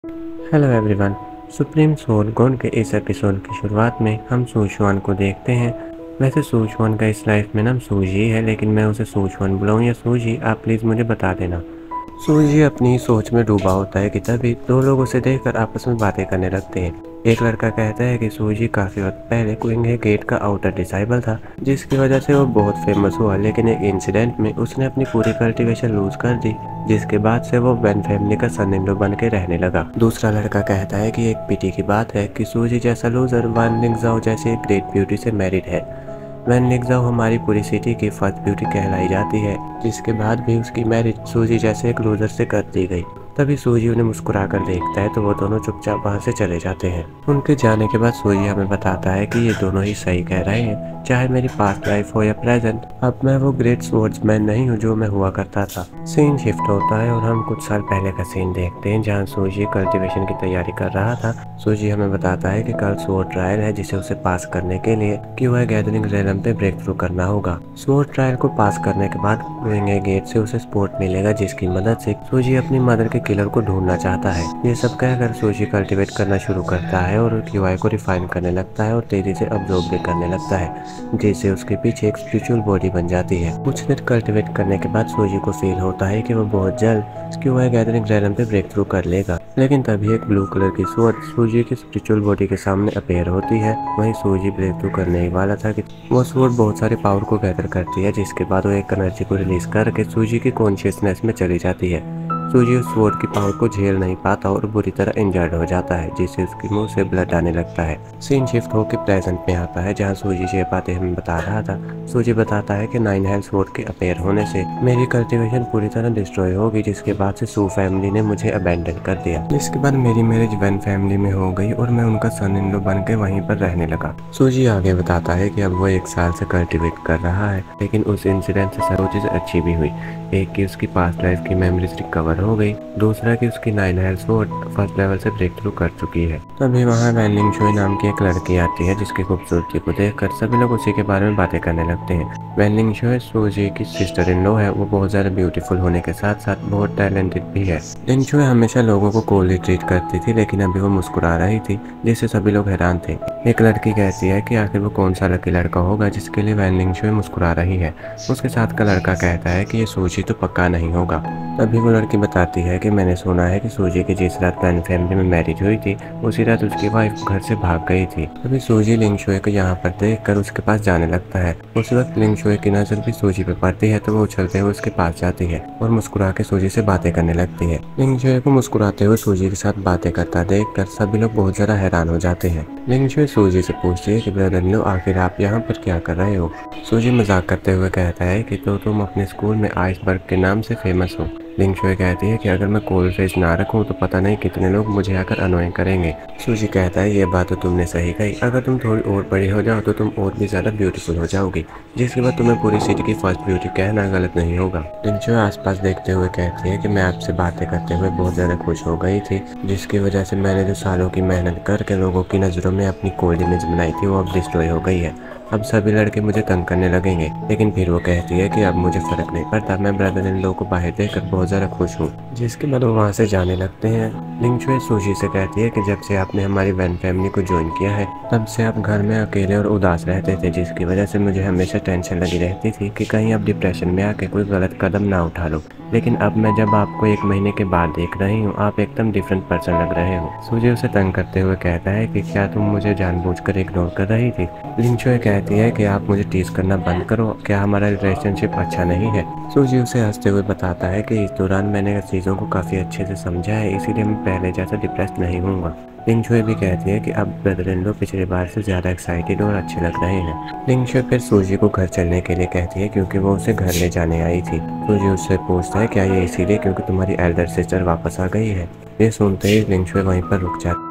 Hello everyone. Supreme soul गॉन के इस एपिसोड की शुरुआत में हम सूचवान को देखते हैं। वैसे सूचवान का इस लाइफ में नाम सूजी है, लेकिन मैं उसे सूचवान बुलाऊं या सूजी, आप प्लीज़ मुझे बता देना। सूजी अपनी सोच में डूबा होता है कि तभी दो लोग उसे देखकर आपस में बातें करने लगते हैं। एक लड़का कहता है कि सूजी काफ़ी वक्त पहले क्वीन गेट का आउटर डिसाइबल था, जिसकी वजह से वो बहुत फेमस हुआ, लेकिन एक इंसिडेंट में उसने अपनी पूरी कल्टीवेशन लूज कर दी, जिसके बाद से वो वैन फैमिली का सन इन लॉ बन के रहने लगा। दूसरा लड़का कहता है कि एक पीटी की बात है कि सूजी जैसा लूजर वान लिंगजाओ जैसी एक ग्रेट ब्यूटी से मैरिड है। वैन लिंगजाओ हमारी पूरी सिटी की फर्स्ट ब्यूटी कहलाई जाती है, जिसके बाद भी उसकी मैरिज सूजी जैसे एक लूजर से कर दी गई। तभी सूजी उन्हें मुस्कुरा कर देखता है तो वो दोनों चुपचाप वहाँ से चले जाते हैं। उनके जाने के बाद सूजी हमें बताता है कि ये दोनों ही सही कह रहे हैं, चाहे मेरी पास्ट लाइफ हो या प्रेजेंट, अब मैं वो ग्रेट स्वर्ड्समैन नहीं हूँ जो मैं हुआ करता था। सीन शिफ्ट होता है और हम कुछ साल पहले का सीन देखते हैं, जहाँ सूजी कल्टीवेशन की तैयारी कर रहा था। सूजी हमें बताता है कि कल स्वॉर्ड ट्रायल है, जिसे उसे पास करने के लिए क्यूआई गैदरिंग रेलम पे ब्रेक थ्रू करना होगा। स्वॉर्ड ट्रायल को पास करने के बाद क्यूआई गेट से उसे सपोर्ट मिलेगा, जिसकी मदद से सूजी अपनी मदर के किलर को ढूंढना चाहता है। ये सब कहकर सूजी कल्टीवेट करना शुरू करता है और क्यूआई को रिफाइन करने लगता है और तेजी से अब्जॉर्ब भी करने लगता है, जिससे उसके पीछे एक स्पिरिचुअल बॉडी बन जाती है। कुछ मिनट कल्टीवेट करने के बाद सूजी को फील होता है कि वो बहुत जल्द क्यूआई गैदरिंग रेलम पे ब्रेक थ्रू कर लेगा, लेकिन तभी एक ब्लू कलर की स्वॉर्ड सूजी की स्पिरिचुअल बॉडी के सामने अपेयर होती है। वहीं सूजी ब्रेक थ्रू करने ही वाला था कि वो स्वॉर्ड बहुत सारे पावर को गैदर करती है, जिसके बाद वो एक एनर्जी को रिलीज करके सूजी की कॉन्शियसनेस में चली जाती है। सूजी उस स्वॉर्ड की पावर को झेल नहीं पाता और बुरी तरह इंजर्ड हो जाता है, जिससे उसके मुंह से ब्लड आने लगता है। सीन शिफ्ट होकर प्रेजेंट में आता है, जहां सूजी ये बातें हमें बता रहा था। सूजी बताता है कि 9 हेल्थ स्वॉर्ड के अपेयर होने से मेरी कल्टीवेशन पूरी तरह डिस्ट्रॉय होगी, जिसके बाद से सू फैमिली ने मुझे अबेंडन कर दिया। जिसके बाद मेरी मैरिज वैन फैमिली में हो गई और मैं उनका सन इन लॉ बन के वहीं पर रहने लगा। सूजी आगे बताता है कि अब वो 1 साल से कल्टीवेट कर रहा है, लेकिन उस इंसिडेंट से सब चीजें अच्छी भी हुई। एक की उसकी पास्ट लाइफ की मेमोरीज रिकवर हो गई, दूसरा कि उसकी 9 हेल्थ स्वॉर्ड फर्स्ट लेवल से ब्रेक थ्रू कर चुकी है। तभी वहाँ वैन लिंगशुई नाम की एक लड़की आती है, जिसकी खूबसूरती को देखकर सभी लोग उसी के बारे में बातें करने लगते हैं। वैन लिंगशुई सूजी की सिस्टर इन लॉ है। वो बहुत ज़्यादा ब्यूटीफुल होने के साथ साथ बहुत टैलेंटेड भी है। लिंगशुई हमेशा लोगों को कोल्डली ट्रीट करती थी, लेकिन अभी वो मुस्कुरा रही थी, जिससे सभी लोग हैरान थे। एक लड़की कहती है कि आखिर वो कौन सा लकी लड़का होगा जिसके लिए वैन लिंगशुई मुस्कुरा रही है। उसके साथ का लड़का कहता है कि ये सूजी तो पक्का नहीं होगा। तभी वो लड़की बताती है कि मैंने सुना है कि सूजी की जिस रात वैन फैमिली में मैरिज हुई थी, उसी रात उसकी वाइफ घर से भाग गई थी। तभी सूजी लिंगशुई को यहाँ पर देखकर उसके पास जाने लगता है। उस वक्त लिंगशुई की नजर भी सूजी पे पड़ती है, तो वो उछलते हुए उसके पास जाती है और मुस्कुरा के सूजी से बातें करने लगती है। लिंगशुई को मुस्कुराते हुए सूजी के साथ बातें करता देखकर सभी लोग बहुत ज्यादा हैरान हो जाते हैं। लिंगशुई सूजी से पूछती है कि ब्रदर इन लॉ, आखिर आप यहाँ पर क्या कर रहे हो? सूजी मजाक करते हुए कहता है कि तो तुम अपने स्कूल में आइसबर्ग के नाम से फेमस हो। लिंगशुई कहती है कि अगर मैं कोल्ड फेस ना रखूं तो पता नहीं कितने लोग मुझे आकर अनोइंग करेंगे। सूजी कहता है ये बात तो तुमने सही कही, अगर तुम थोड़ी और बड़ी हो जाओ तो तुम और भी ज्यादा ब्यूटीफुल हो जाओगी, जिसके बाद तुम्हें पूरी सिटी की फर्स्ट ब्यूटी कहना गलत नहीं होगा। लिंगशुई आसपास देखते हुए कहती है कि मैं आपसे बातें करते हुए बहुत ज्यादा खुश हो गई थी, जिसकी वजह से मैंने जो सालों की मेहनत करके लोगों की नजरों में अपनी कोल्ड इमेज बनाई थी वो अब डिस्ट्रॉय हो गई है। अब सभी लड़के मुझे तंग करने लगेंगे, लेकिन फिर वो कहती है कि अब मुझे फर्क नहीं पड़ता, मैं ब्रदर इन लॉ को बाहर देखकर बहुत ज़्यादा खुश हूँ। जिसके बाद वो वहाँ से जाने लगते हैं। लिंगशुई सूजी से कहती है कि जब से आपने हमारी वैन फैमिली को ज्वाइन किया है, तब से आप घर में अकेले और उदास रहते थे, जिसकी वजह से मुझे हमेशा टेंशन लगी रहती थी कि कहीं आप डिप्रेशन में आके कोई गलत कदम ना उठा लो। लेकिन अब मैं जब आपको 1 महीने के बाद देख रही हूँ, आप एकदम डिफरेंट पर्सन लग रहे हो। सूजी उसे तंग करते हुए कहता है कि क्या तुम मुझे जानबूझकर इग्नोर कर रही थी? लिंगशुई कहती है कि आप मुझे टीज करना बंद करो, क्या हमारा रिलेशनशिप अच्छा नहीं है? सूजी उसे हंसते हुए बताता है कि इस दौरान मैंने चीज़ों को काफ़ी अच्छे से समझा है, इसीलिए मैं पहले जैसा डिप्रेस नहीं हूँगा। लिंगशुई भी कहती है कि अब ब्रदर इन लॉ पिछली बार से ज़्यादा एक्साइटेड और अच्छे लग रहे हैं। लिंगशुई फिर सूजी को घर चलने के लिए कहती है, क्योंकि वो उसे घर ले जाने आई थी। सूजी उससे पूछता है क्या ये इसीलिए क्योंकि तुम्हारी एल्डर सिस्टर वापस आ गई है? ये सुनते ही लिंगशुई वहीं पर रुक जाती है।